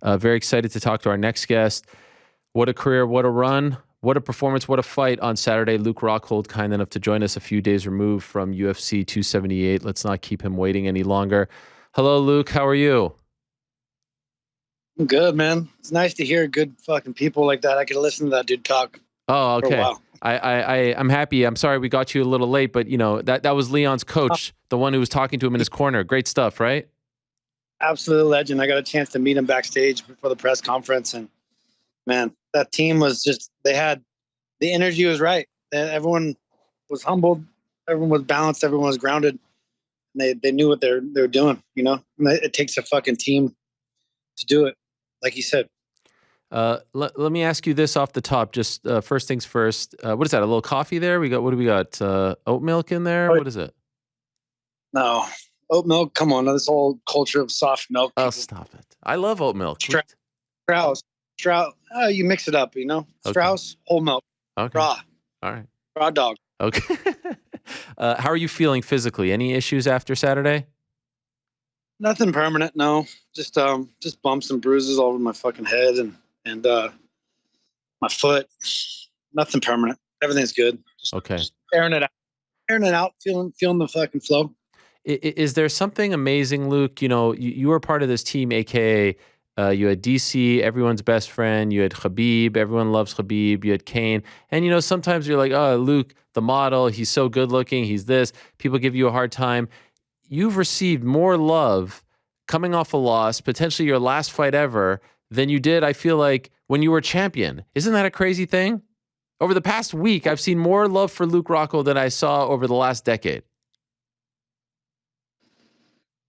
Very excited to talk to our next guest. What a career, what a run, what a performance, what a fight on Saturday. Luke Rockhold, kind enough to join us a few days removed from UFC 278. Let's not keep him waiting any longer. Hello, Luke. How are you? I'm good, man. It's nice to hear good fucking people like that. I could listen to that dude talk Oh, for a okay. while. I'm happy. I'm sorry we got you a little late, but that was Leon's coach, the one who was talking to him in his corner. Great stuff, right? Absolute legend. I got a chance to meet him backstage before the press conference, and man, that team was just—they had the energy was right. Everyone was humbled. Everyone was balanced. Everyone was grounded. And they knew what they're doing. And it takes a fucking team to do it, like you said. Let me ask you this off the top. Just first things first. What is that? A little coffee there? What do we got? Oat milk in there? What is it? No, oat milk. Come on, this whole culture of soft milk. Oh, stop it! I love oat milk. Strauss. You mix it up. Okay. Strauss whole milk. Okay. Raw. All right. Raw dog. Okay. How are you feeling physically? Any issues after Saturday? Nothing permanent. No, just bumps and bruises all over my fucking head and my foot. Nothing permanent. Everything's good. Just airing it out, feeling the fucking flow. Is there something amazing, Luke? You were part of this team, aka you had DC, everyone's best friend. You had Khabib, everyone loves Khabib. You had Kane, and sometimes you're like, oh, Luke, the model, he's so good looking. He's this. People give you a hard time. You've received more love coming off a loss, potentially your last fight ever, than you did, I feel like, when you were champion. Isn't that a crazy thing? Over the past week, I've seen more love for Luke Rockhold than I saw over the last decade.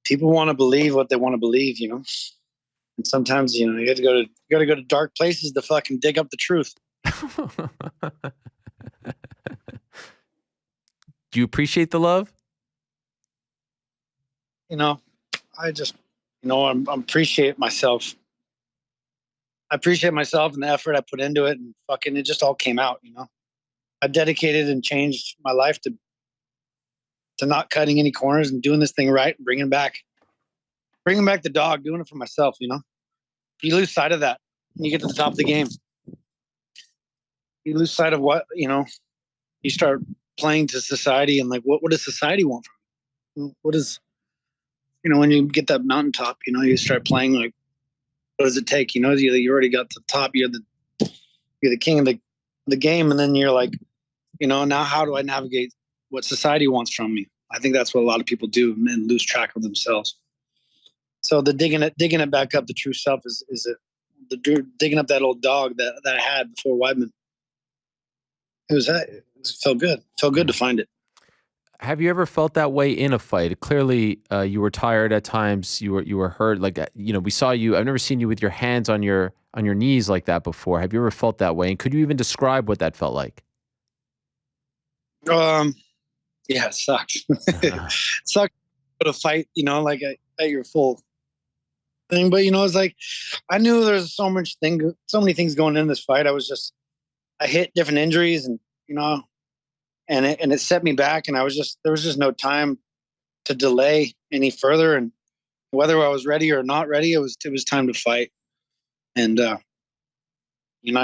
People want to believe what they want to believe, and sometimes you got to go to dark places to fucking dig up the truth. Do you appreciate the love? I just, I appreciate myself. I appreciate myself and the effort I put into it, and fucking it just all came out. I dedicated and changed my life to not cutting any corners and doing this thing right and bringing back the dog, doing it for myself. You lose sight of that when you get to the top of the game. You lose sight of what you start playing to society and like what does society want from you? What is when you get that mountaintop, you start playing like, what does it take? You already got to the top. You're the king of the game, and then you're like, now how do I navigate what society wants from me? I think that's what a lot of people do and lose track of themselves. So the digging it back up, the true self is digging up that old dog that I had before Weidman. It felt good. Felt good to find it. Have you ever felt that way in a fight? Clearly, you were tired at times. You were hurt. Like we saw you. I've never seen you with your hands on your knees like that before. Have you ever felt that way? And could you even describe what that felt like? Yeah, it sucks. It sucks to fight. Like at your full thing. But it's like I knew there's so many things going in this fight. I hit different injuries and and it set me back, and there was just no time to delay any further. And whether I was ready or not ready, it was time to fight. And I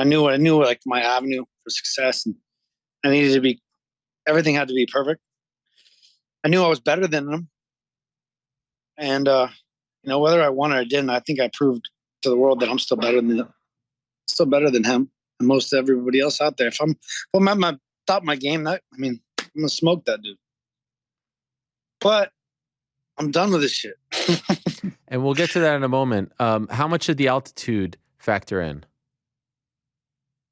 knew like my avenue for success, and I needed to be. Everything had to be perfect. I knew I was better than them, and whether I won or I didn't, I think I proved to the world that I'm still better than him and most everybody else out there. If I'm at my top of my game, I'm gonna smoke that dude. But I'm done with this shit. And we'll get to that in a moment. How much did the altitude factor in?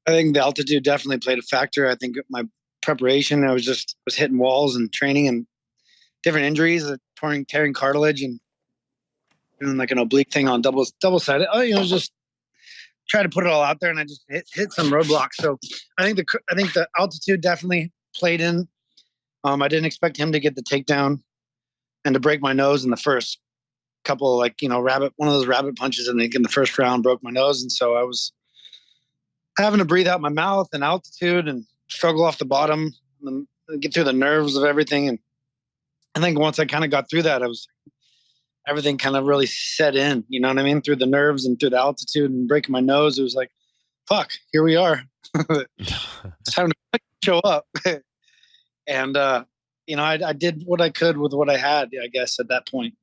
I think the altitude definitely played a factor. I think my preparation, I was hitting walls and training and different injuries, tearing cartilage and doing like an oblique thing on double sided. Just try to put it all out there, and I just hit some roadblocks. So I think the altitude definitely played in. I didn't expect him to get the takedown and to break my nose in the first couple, one of those rabbit punches in the first round broke my nose, and so I was having to breathe out my mouth and altitude and struggle off the bottom and get through the nerves of everything. And I think once I kind of got through that, everything kind of really set in, you know what I mean? Through the nerves and through the altitude and breaking my nose. It was like, fuck, here we are. It's time to show up. And, I did what I could with what I had, I guess, at that point,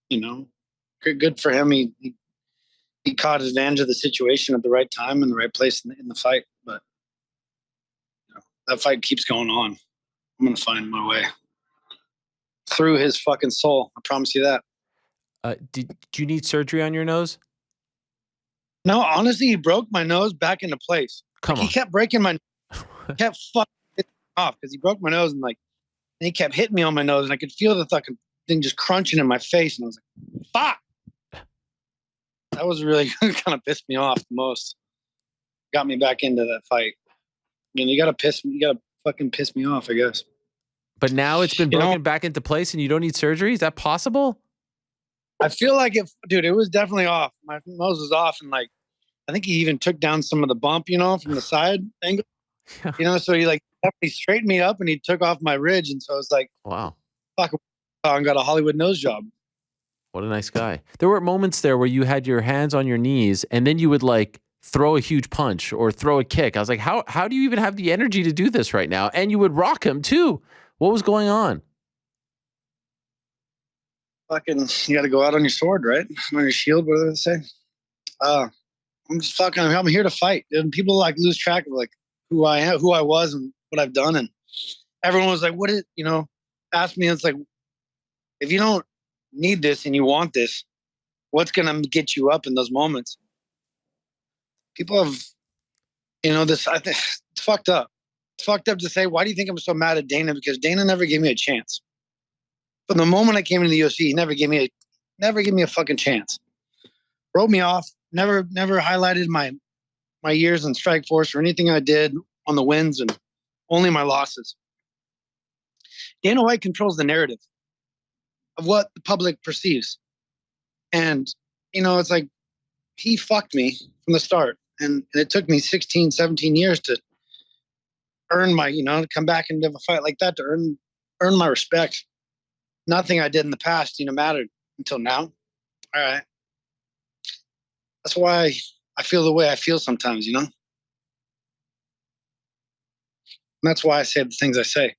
you know. Good for him. He caught advantage of the situation at the right time and the right place in the fight. But that fight keeps going on. I'm going to find my way through his fucking soul. I promise you that. Did you need surgery on your nose? No, honestly, he broke my nose back into place. Come He on. kept breaking kept fucking hitting me off because he broke my nose and he kept hitting me on my nose and I could feel the fucking thing just crunching in my face and I was like, fuck. That was really kind of pissed me off the most. Got me back into that fight. You gotta fucking piss me off, I guess. But now it's been broken back into place and you don't need surgery? Is that possible? I feel like it was definitely off. My nose was off and I think he even took down some of the bump, from the side angle. So he definitely straightened me up and he took off my ridge. And so I was like, wow, fuck, I got a Hollywood nose job. What a nice guy. There were moments there where you had your hands on your knees and then you would throw a huge punch or throw a kick. I was like, how do you even have the energy to do this right now? And you would rock him too. What was going on? Fucking, you got to go out on your sword, right? On your shield, what do they say? I'm here to fight. And people lose track of who I am, who I was and what I've done. And everyone was like, asked me. It's like, if you don't need this and you want this, what's going to get you up in those moments? People have, this, I think it's fucked up. It's fucked up to say, why do you think I'm so mad at Dana? Because Dana never gave me a chance. From the moment I came into the UFC, he never gave me a fucking chance. Wrote me off. Never highlighted my years in Strikeforce or anything I did on the wins and only my losses. Dana White controls the narrative of what the public perceives. And, it's like he fucked me from the start. And it took me 16, 17 years to earn my, to come back and have a fight like that, to earn my respect. Nothing I did in the past, mattered until now. All right. That's why I feel the way I feel sometimes, And that's why I say the things I say.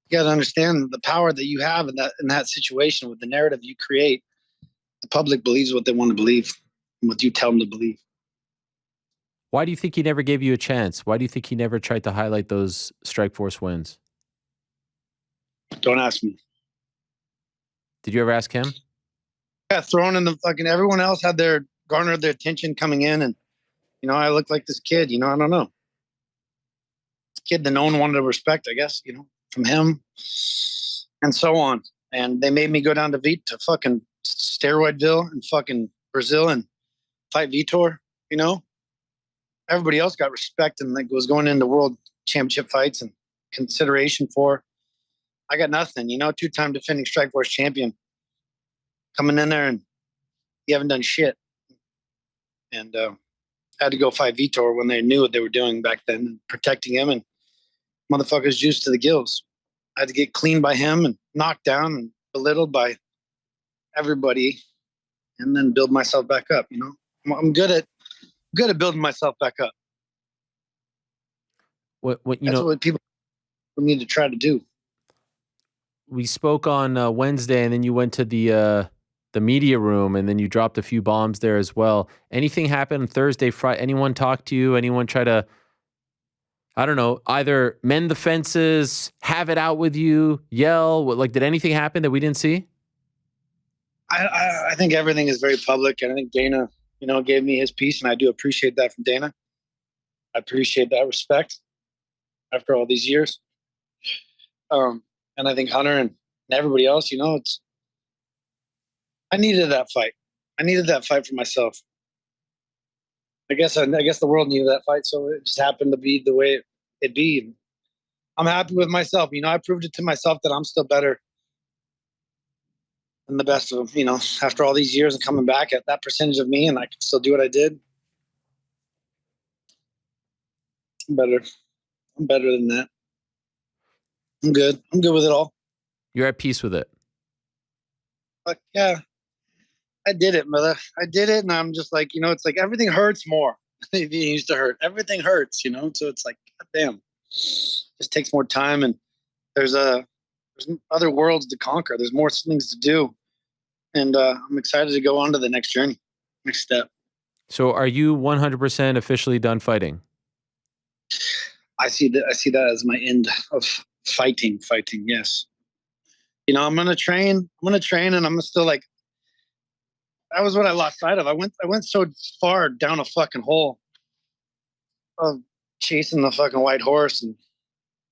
You got to understand the power that you have in that situation with the narrative you create. The public believes what they want to believe and what you tell them to believe. Why do you think he never gave you a chance? Why do you think he never tried to highlight those Strikeforce wins? Don't ask me. Did you ever ask him? Yeah, thrown in the fucking, everyone else had garnered their attention coming in and, I looked like this kid, I don't know. This kid that no one wanted to respect, I guess, from him and so on. And they made me go down to fucking Steroidville and fucking Brazil and fight Vitor, Everybody else got respect and was going into world championship fights and consideration for. I got nothing, 2-time defending Strikeforce champion coming in there and you haven't done shit. And had to go fight Vitor when they knew what they were doing back then, protecting him and motherfuckers juiced to the gills. I had to get cleaned by him and knocked down and belittled by everybody and then build myself back up, I'm good at building myself back up. That's what people need to try to do. We spoke on Wednesday, and then you went to the media room, and then you dropped a few bombs there as well. Anything happen on Thursday, Friday? Anyone talk to you? Anyone try to, I don't know, either mend the fences, have it out with you, yell? Did anything happen that we didn't see? I think everything is very public, and I think Dana, gave me his piece, and I do appreciate that from Dana. I appreciate that respect after all these years. And I think Hunter and everybody else, I needed that fight. I needed that fight for myself. I guess the world needed that fight, so it just happened to be the way it be. I'm happy with myself. I proved it to myself that I'm still better than the best of them. After all these years and coming back at that percentage of me, and I can still do what I did. I'm better. I'm better than that. I'm good. I'm good with it all. You're at peace with it. Yeah. I did it, mother. I did it, and I'm just like, it's like everything hurts more than it used to hurt. Everything hurts, so it's like, God damn, just takes more time, and there's other worlds to conquer. There's more things to do, and I'm excited to go on to the next journey, next step. So are you 100% officially done fighting? I see that as my end of fighting. Fighting, yes. I'm gonna train. I'm gonna train, and I'm gonna still like. That was what I lost sight of. I went so far down a fucking hole of chasing the fucking white horse and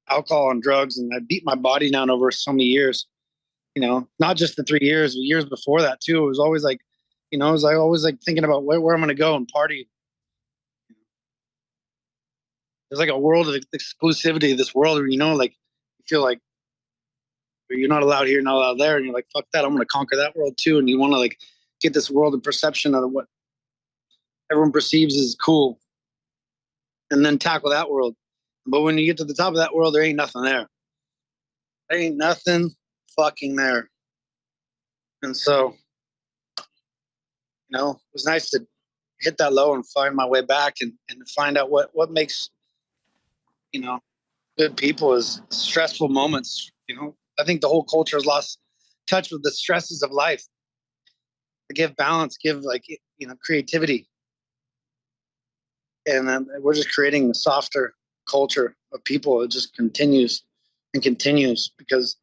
alcohol and drugs, and I beat my body down over so many years. Not just the 3 years, but years before that too. It was always like, it was like always like thinking about where I'm gonna go and party. There's like a world of exclusivity. This world where like you feel like you're not allowed here, not allowed there, and you're like, fuck that. I'm gonna conquer that world too. And you want to like get this world of perception of what everyone perceives as cool, and then tackle that world. But when you get to the top of that world, there ain't nothing there. There ain't nothing fucking there. And so, it was nice to hit that low and find my way back and find out what makes, good people is stressful moments. I think the whole culture has lost touch with the stresses of life. To give balance, give like, creativity. And then we're just creating a softer culture of people. It just continues and continues because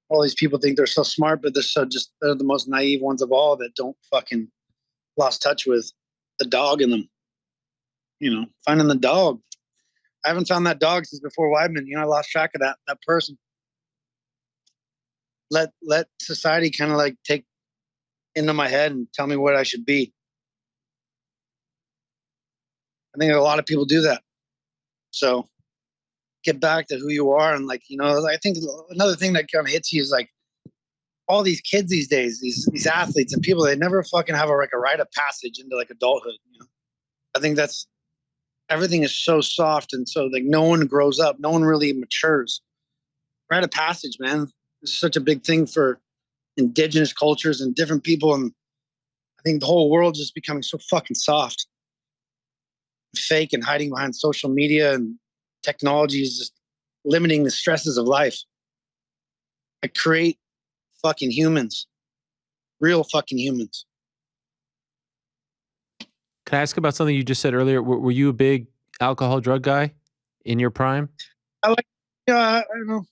all these people think they're so smart, but they're the most naive ones of all that don't fucking lost touch with the dog in them. Finding the dog. I haven't found that dog since before Weidman. I lost track of that person. Let society kind of like take into my head and tell me what I should be. I think a lot of people do that. So get back to who you are. And like, I think another thing that kind of hits you is like all these kids these days, these athletes and people, they never fucking have a rite of passage into like adulthood. I think everything is so soft. And so like no one grows up. No one really matures. Rite of passage, man. It's such a big thing for indigenous cultures and different people. And I think the whole world is becoming so fucking soft, fake, and hiding behind social media and technology is just limiting the stresses of life. I create fucking humans, real fucking humans. Can I ask about something you just said earlier? Were you a big alcohol drug guy in your prime? I like, I don't know.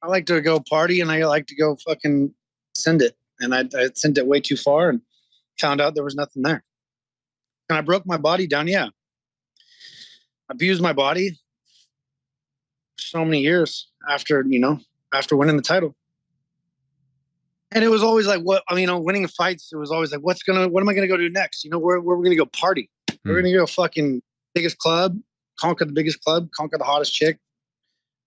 I like to go party and I like to go fucking send it. And I sent it way too far and found out there was nothing there. And I broke my body down. Yeah. Abused my body for so many years after winning the title. And it was always like, winning fights, it was always like, what am I going to go do next? Where we're going to go party. We're going to go fucking biggest club, conquer the biggest club, conquer the hottest chick.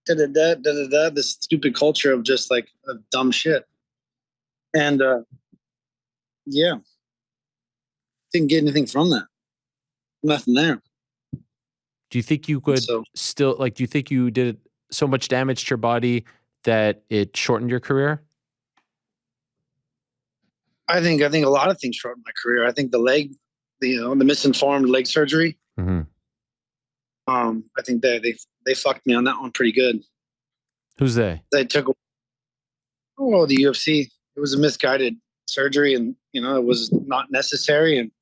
This stupid culture of just like dumb shit. And yeah, didn't get anything from that. Nothing there. Do you think you could still do you think you did so much damage to your body that it shortened your career? I think a lot of things shortened my career. I think the leg, the misinformed leg surgery. Mm-hmm. I think they fucked me on that one pretty good. Who's they? They took the UFC. It was a misguided surgery, and it was not necessary, and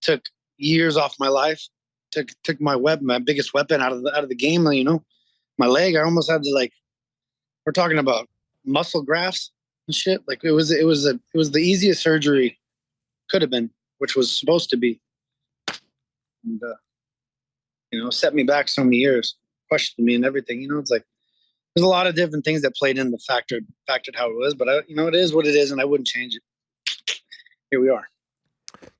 took years off my life. Took my biggest weapon out of the game. My leg. I almost had to we're talking about muscle grafts and shit. Like it was the easiest surgery could have been, which was supposed to be, and set me back so many years, questioned me and everything. It's like there's a lot of different things that played in the factored how it was, but it is what it is, and I wouldn't change it. Here we are.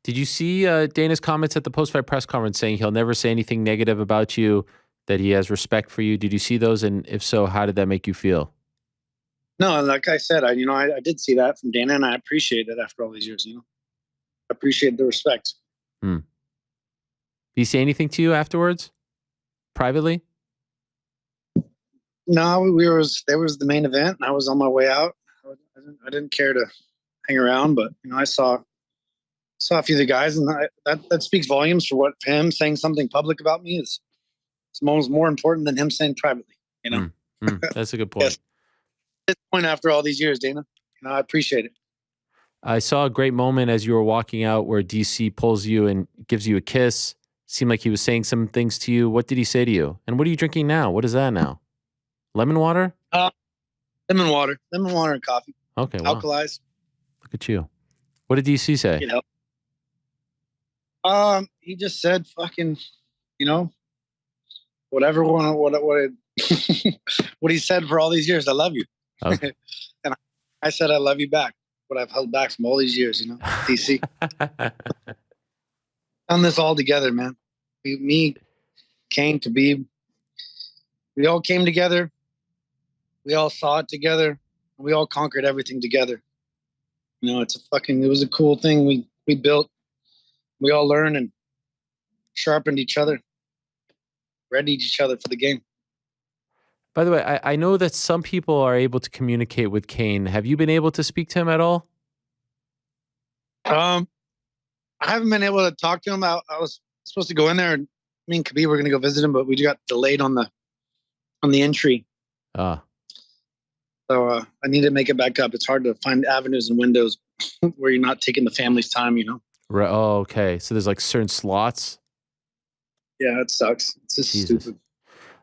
Did you see Dana's comments at the post-fight press conference saying he'll never say anything negative about you, that he has respect for you? Did you see those? And if so, how did that make you feel? No, like I said, I did see that from Dana, and I appreciate it after all these years. I appreciate the respect. Did he say anything to you afterwards, privately? No, there was the main event, and I was on my way out. I didn't care to hang around, but I saw a few of the guys, and that speaks volumes for what him saying something public about me is. It's almost more important than him saying privately. That's a good Yes. point. At this point, after all these years, Dana, I appreciate it. I saw a great moment as you were walking out where DC pulls you and gives you a kiss. Seemed like he was saying some things to you. What did he say to you? And what are you drinking now? What is that now? Lemon water? Lemon water and coffee. Okay, wow. Alkalized. Look at you. What did DC say? He just said, "Fucking, whatever what he said for all these years. I love you." Okay. And I said, "I love you back." What I've held back from all these years, DC. Done this all together, man. Me, Kane, Khabib. We all came together. We all saw it together. We all conquered everything together. It was a cool thing we built. We all learned and sharpened each other, readied each other for the game. By the way, I know that some people are able to communicate with Kane. Have you been able to speak to him at all? I haven't been able to talk to him. I was supposed to go in there, and me and Khabib were going to go visit him, but we got delayed on the entry. So I need to make it back up. It's hard to find avenues and windows where you're not taking the family's time, Right. Oh, okay. So there's like certain slots. Yeah, it sucks. It's just stupid.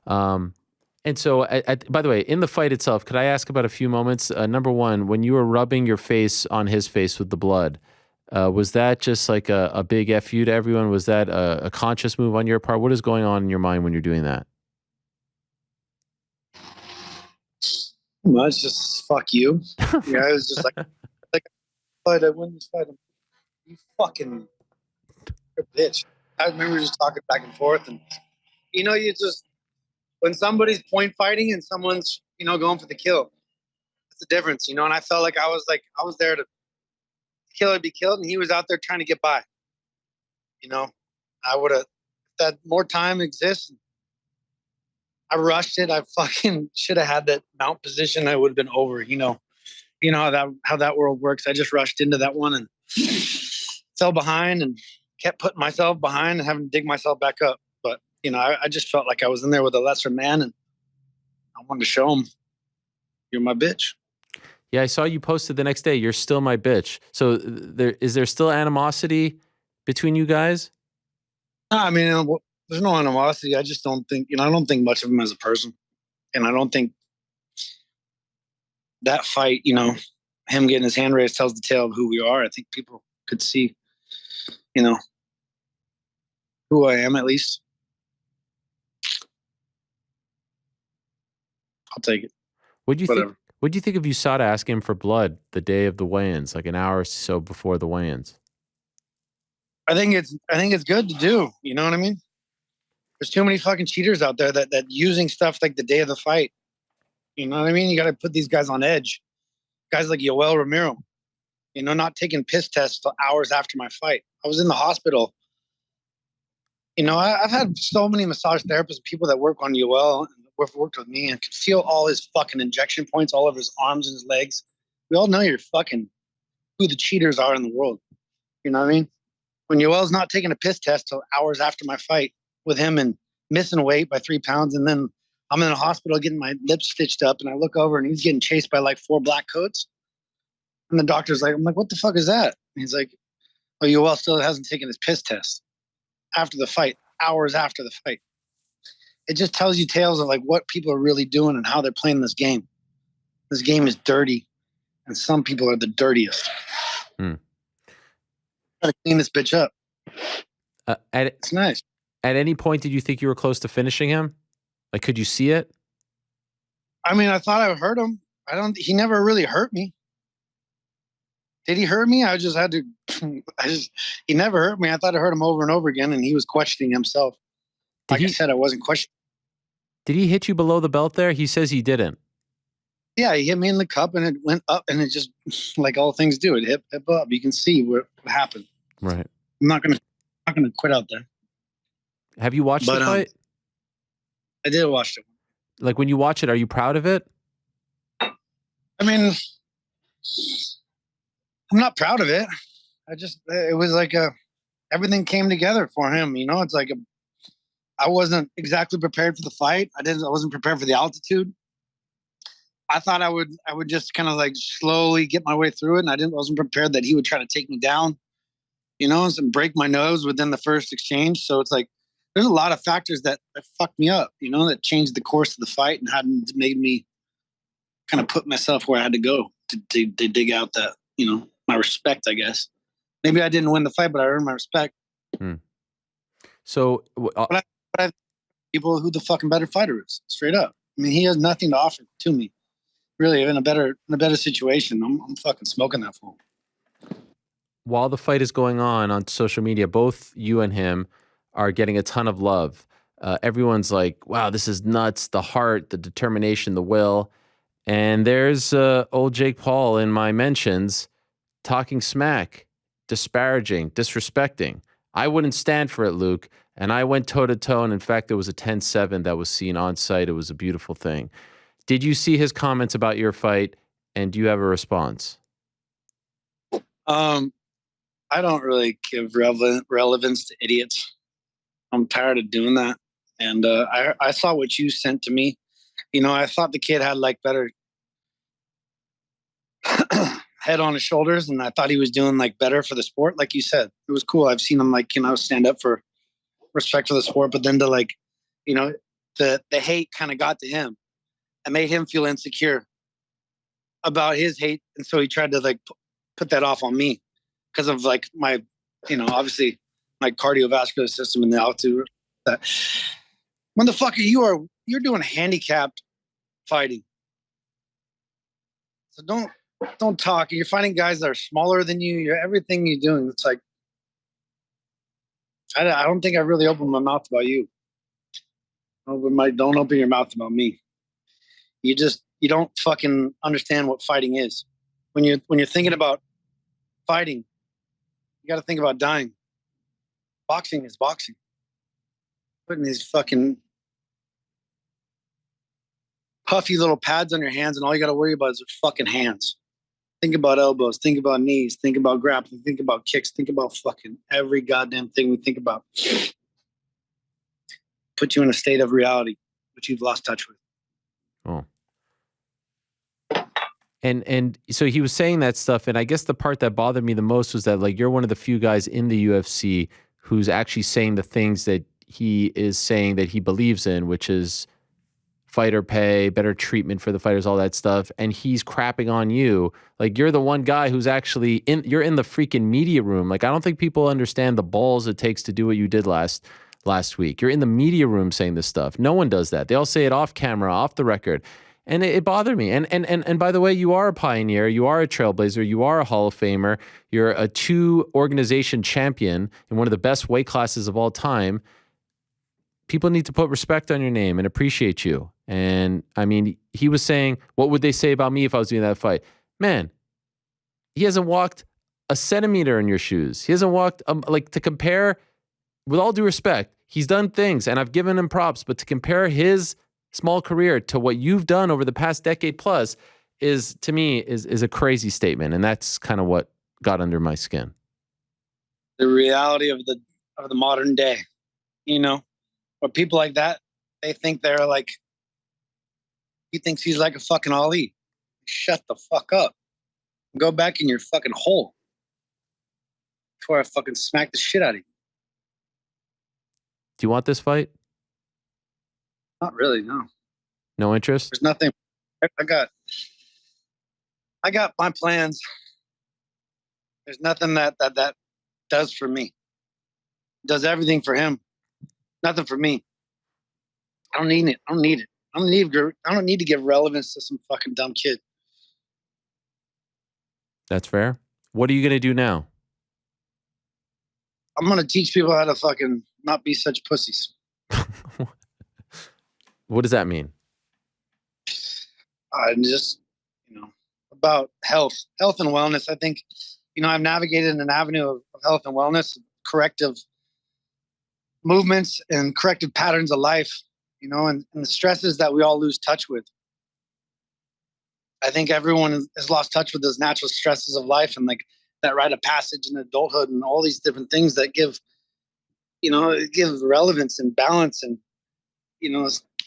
And so, by the way, in the fight itself, could I ask about a few moments? Number one, when you were rubbing your face on his face with the blood, was that just like a big F you to everyone? Was that a conscious move on your part? What is going on in your mind when you're doing that? Well, it's just fuck you. Yeah, it was just I win this fight. You fucking bitch. I remember just talking back and forth, and you just when somebody's point fighting and someone's going for the kill, that's the difference, And I felt like I was there to kill or be killed, and he was out there trying to get by. I would have that more time exists. I rushed it. I fucking should have had that mount position. I would have been over. You know how that world works. I just rushed into that one and fell behind and kept putting myself behind and having to dig myself back up. But I just felt like I was in there with a lesser man, and I wanted to show him, "You're my bitch." Yeah, I saw you posted the next day. You're still my bitch. So is there still animosity between you guys? I mean, there's no animosity. I just don't think I don't think much of him as a person, and I don't think that fight, him getting his hand raised tells the tale of who we are. I think people could see, who I am at least. I'll take it. What do you think of USADA asking him for blood the day of the weigh-ins, like an hour or so before the weigh-ins? I think it's good to do. You know what I mean? There's too many fucking cheaters out there that using stuff like the day of the fight. You know what I mean? You got to put these guys on edge. Guys like Yoel Romero, not taking piss tests till hours after my fight. I was in the hospital. I've had so many massage therapists, people that work on Yoel and have worked with me, and could feel all his fucking injection points all over his arms and his legs. We all know you're fucking who the cheaters are in the world. You know what I mean? When Yoel's not taking a piss test till hours after my fight with him and missing weight by 3 pounds, and then I'm in the hospital getting my lips stitched up, and I look over and he's getting chased by like 4 black coats. And the doctor's like, I'm like, what the fuck is that? And he's like, oh, Yoel still hasn't taken his piss test after the fight, hours after the fight. It just tells you tales of like what people are really doing and how they're playing this game. This game is dirty, and some people are the dirtiest. Gotta clean this bitch up. It's nice. At any point, did you think you were close to finishing him? Like, could you see it? I mean, I thought I hurt him. He never really hurt me. Did he hurt me? I just had to, he never hurt me. I thought I hurt him over and over again, and he was questioning himself. I said, I wasn't questioning. Did he hit you below the belt there? He says he didn't. Yeah, he hit me in the cup, and it went up, and it just, like all things do, it hit up. You can see what happened. Right. I'm not gonna quit out there. Have you watched the fight? I did watch it. Like, when you watch it, are you proud of it? I mean, I'm not proud of it. It was like everything came together for him. You know, it's like I wasn't exactly prepared for the fight. I wasn't prepared for the altitude. I thought I would just kind of like slowly get my way through it, and wasn't prepared that he would try to take me down, you know, and break my nose within the first exchange. So it's like there's a lot of factors that fucked me up, you know, that changed the course of the fight and hadn't made me kind of put myself where I had to go to dig out that, you know, my respect, I guess. Maybe I didn't win the fight, but I earned my respect. So, but I people who the fucking better fighter is, straight up. I mean, he has nothing to offer to me. Really, in a better situation, I'm fucking smoking that fool. While the fight is going on social media, both you and him are getting a ton of love. Everyone's like, wow, this is nuts. The heart, the determination, the will. And there's old Jake Paul in my mentions talking smack, disparaging, disrespecting. I wouldn't stand for it, Luke. And I went toe-to-toe. And in fact, there was a 10-7 that was seen on site. It was a beautiful thing. Did you see his comments about your fight? And do you have a response? I don't really give relevance to idiots. I'm tired of doing that. And I saw what you sent to me. You know, I thought the kid had like better head on his shoulders, and I thought he was doing like better for the sport. Like you said, it was cool. I've seen him like, you know, stand up for respect for the sport, but then to like, you know, the hate kind of got to him and made him feel insecure about his hate. And so he tried to like put that off on me because of like my, you know, obviously my cardiovascular system and the altitude. When the fuck you're doing handicapped fighting. So don't talk. You're fighting guys that are smaller than you. You're everything you're doing. It's like, I don't think I really opened my mouth about you. Don't open your mouth about me. You don't fucking understand what fighting is. When you're thinking about fighting, you got to think about dying. Boxing is boxing. Putting these fucking puffy little pads on your hands, and all you got to worry about is your fucking hands. Think about elbows, think about knees, think about grappling, think about kicks, think about fucking every goddamn thing we think about. Put you in a state of reality, which you've lost touch with. Oh. And so he was saying that stuff, and I guess the part that bothered me the most was that like you're one of the few guys in the UFC who's actually saying the things that he is saying that he believes in, which is fighter pay, better treatment for the fighters, all that stuff. And he's crapping on you. Like you're the one guy who's actually you're in the freaking media room. Like I don't think people understand the balls it takes to do what you did last week. You're in the media room saying this stuff. No one does that. They all say it off camera, off the record. And it bothered me. And by the way, you are a pioneer. You are a trailblazer. You are a Hall of Famer. You're a 2-organization champion in one of the best weight classes of all time. People need to put respect on your name and appreciate you. And I mean, he was saying, what would they say about me if I was doing that fight? Man, he hasn't walked a centimeter in your shoes. He hasn't walked, like to compare, with all due respect, he's done things and I've given him props, but to compare his small career to what you've done over the past decade plus is, to me, is a crazy statement. And that's kind of what got under my skin. The reality of the modern day, you know, where people like that, they think they're like, he thinks he's like a fucking Ali. Shut the fuck up. Go back in your fucking hole before I fucking smack the shit out of you. Do you want this fight? Not really, no. No interest? There's nothing. I got my plans. There's nothing that does for me. Does everything for him. Nothing for me. I don't need it. I don't need to give relevance to some fucking dumb kid. That's fair. What are you going to do now? I'm going to teach people how to fucking not be such pussies. What does that mean? Just, you know, about health and wellness. I think, you know, I've navigated an avenue of health and wellness, corrective movements and corrective patterns of life, you know, and the stresses that we all lose touch with. I think everyone has lost touch with those natural stresses of life and like that rite of passage in adulthood and all these different things that give, give relevance and balance. And,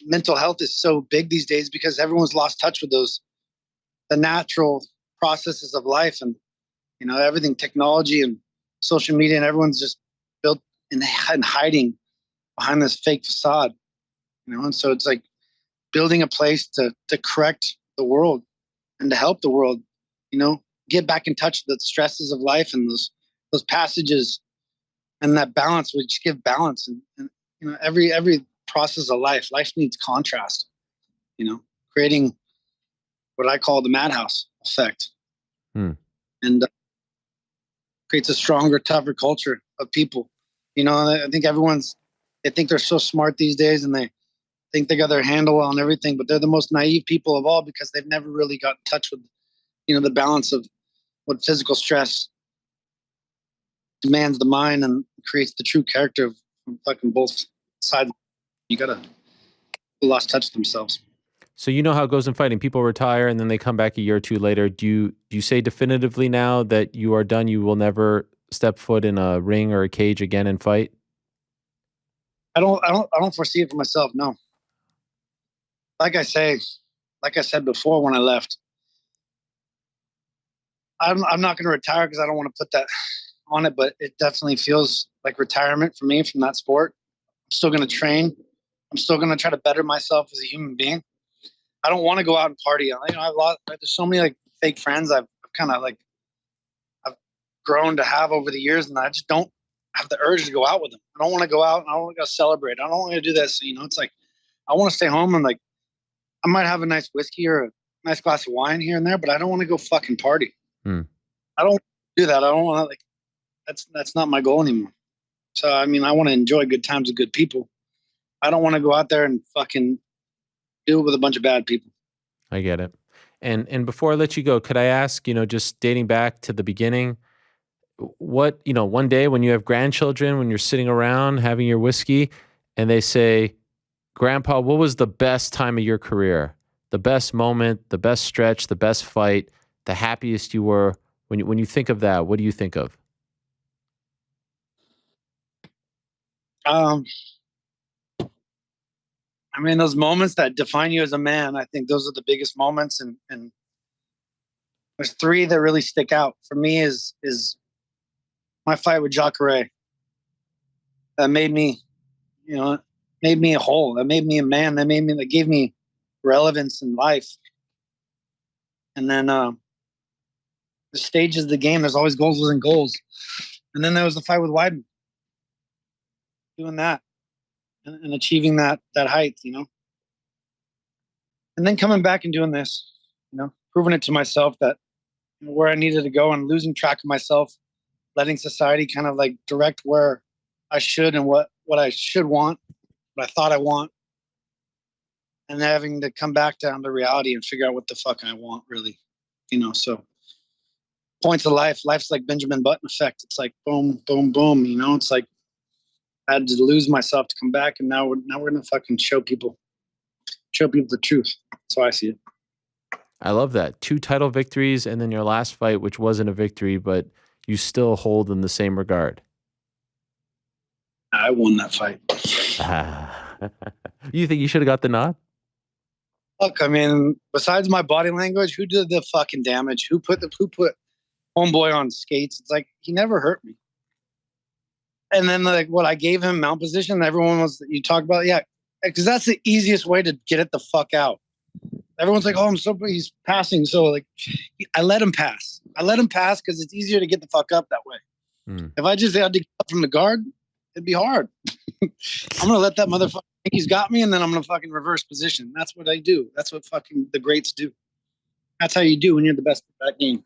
mental health is so big these days because everyone's lost touch with the natural processes of life. And, everything technology and social media, and everyone's just built in hiding behind this fake facade, and so it's like building a place to correct the world and to help the world, get back in touch with the stresses of life and those passages and that balance, which give balance. And every process of life needs contrast, creating what I call the madhouse effect. Hmm. And creates a stronger, tougher culture of people. I think they think they're so smart these days and they think they got their handle on everything, but they're the most naive people of all because they've never really got in touch with, the balance of what physical stress demands the mind and creates the true character of fucking both sides. You gotta lost touch themselves. So you know how it goes in fighting. People retire and then they come back a year or two later. Do you say definitively now that you are done? You will never step foot in a ring or a cage again and fight? I don't foresee it for myself. No. Like I say, like I said before when I left, I'm not going to retire because I don't want to put that on it, but it definitely feels like retirement for me from that sport. I'm still going to train. I'm still going to try to better myself as a human being. I don't want to go out and party. I've lost. There's so many like fake friends I've kind of like I've grown to have over the years, and I just don't have the urge to go out with them. I don't want to go out. And I don't want to go celebrate. I don't want to do this. It's like I want to stay home and like I might have a nice whiskey or a nice glass of wine here and there, but I don't want to go fucking party. Hmm. I don't do that. I don't want to like. That's not my goal anymore. So I want to enjoy good times with good people. I don't want to go out there and fucking do it with a bunch of bad people. I get it. And before I let you go, could I ask, just dating back to the beginning, what, one day when you have grandchildren, when you're sitting around having your whiskey and they say, Grandpa, what was the best time of your career? The best moment, the best stretch, the best fight, the happiest you were? When you think of that, what do you think of? Um, those moments that define you as a man, I think those are the biggest moments. And there's three that really stick out for me is my fight with Jacare. That made me, made me a whole. That made me a man. That gave me relevance in life. And then the stages of the game, there's always goals within goals. And then there was the fight with Weidman. Doing that and achieving that height, And then coming back and doing this, proving it to myself that where I needed to go and losing track of myself, letting society kind of like direct where I should and what I should want, what I thought I want, and having to come back down to reality and figure out what the fuck I want really, So points of life's like Benjamin Button effect. It's like boom, boom, boom. It's like I had to lose myself to come back, and now we're gonna fucking show people the truth. That's how I see it. I love that. 2 title victories and then your last fight, which wasn't a victory, but you still hold in the same regard. I won that fight. You think you should have got the nod? Look, besides my body language, who did the fucking damage? Who put homeboy on skates? It's like he never hurt me. And then like what I gave him mount position, everyone you talk about, yeah, because that's the easiest way to get it the fuck out. Everyone's like, oh, he's passing. So like, I let him pass. I let him pass because it's easier to get the fuck up that way. If I just had to get up from the guard, it'd be hard. I'm going to let that motherfucker think he's got me, and then I'm going to fucking reverse position. That's what I do. That's what fucking the greats do. That's how you do when you're the best at that game.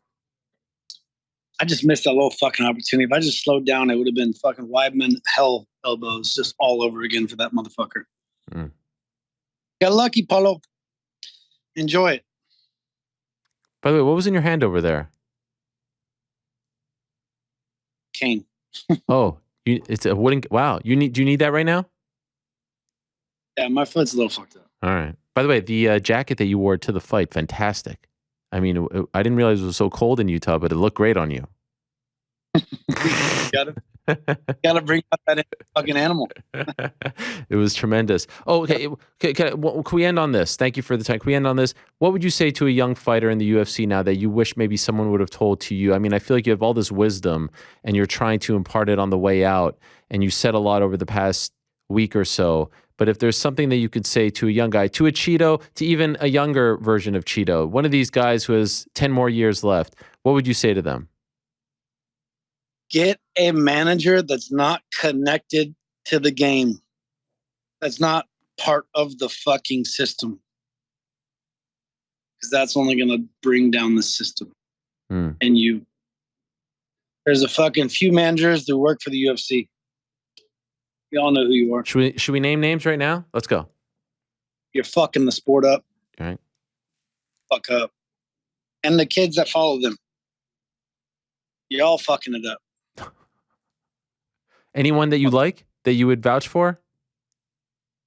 I just missed that little fucking opportunity. If I just slowed down, it would have been fucking Weidman hell elbows just all over again for that motherfucker. Got lucky, Paulo. Enjoy it. By the way, what was in your hand over there? Cane. Oh, it's a wooden. Wow, do you need that right now? Yeah, my foot's a little fucked up. All right. By the way, the jacket that you wore to the fight, fantastic. I mean, I didn't realize it was so cold in Utah, but it looked great on you. Gotta bring out that fucking animal. It was tremendous. Oh, okay. Can we end on this? Thank you for the time. Can we end on this? What would you say to a young fighter in the UFC now that you wish maybe someone would have told to you? I mean, I feel like you have all this wisdom and you're trying to impart it on the way out, and you said a lot over the past week or so. But if there's something that you could say to a young guy, to a Cheeto, to even a younger version of Cheeto, one of these guys who has 10 more years left, what would you say to them? Get a manager that's not connected to the game. That's not part of the fucking system. Because that's only going to bring down the system. And you. There's a fucking few managers that work for the UFC. We all know who you are. Should we name names right now? Let's go. You're fucking the sport up. All right. Fuck up. And the kids that follow them. You're all fucking it up. Anyone that you like, that you would vouch for?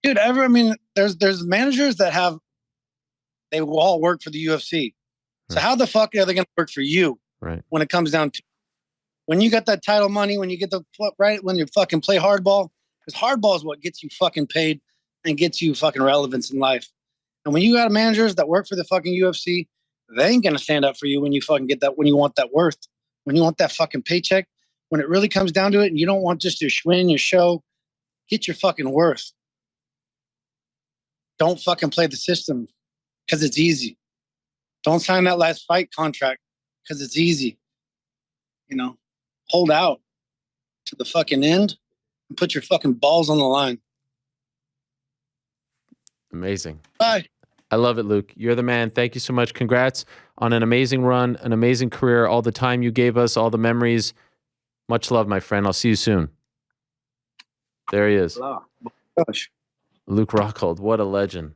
Dude, I mean, there's managers that they will all work for the UFC. So how the fuck are they going to work for you? Right. When it comes down to, when you got that title money, when you get the right, when you fucking play hardball, because hardball is what gets you fucking paid and gets you fucking relevance in life. And when you got managers that work for the fucking UFC, they ain't gonna stand up for you when you fucking get that, when you want that worth, when you want that fucking paycheck, when it really comes down to it, and you don't want just to win your show, get your fucking worth. Don't fucking play the system because it's easy. Don't sign that last fight contract because it's easy. You know, hold out to the fucking end and put your fucking balls on the line. Amazing. Bye. I love it, Luke. You're the man. Thank you so much. Congrats on an amazing run, an amazing career, all the time you gave us, all the memories. Much love, my friend. I'll see you soon. There he is. Gosh. Luke Rockhold. What a legend.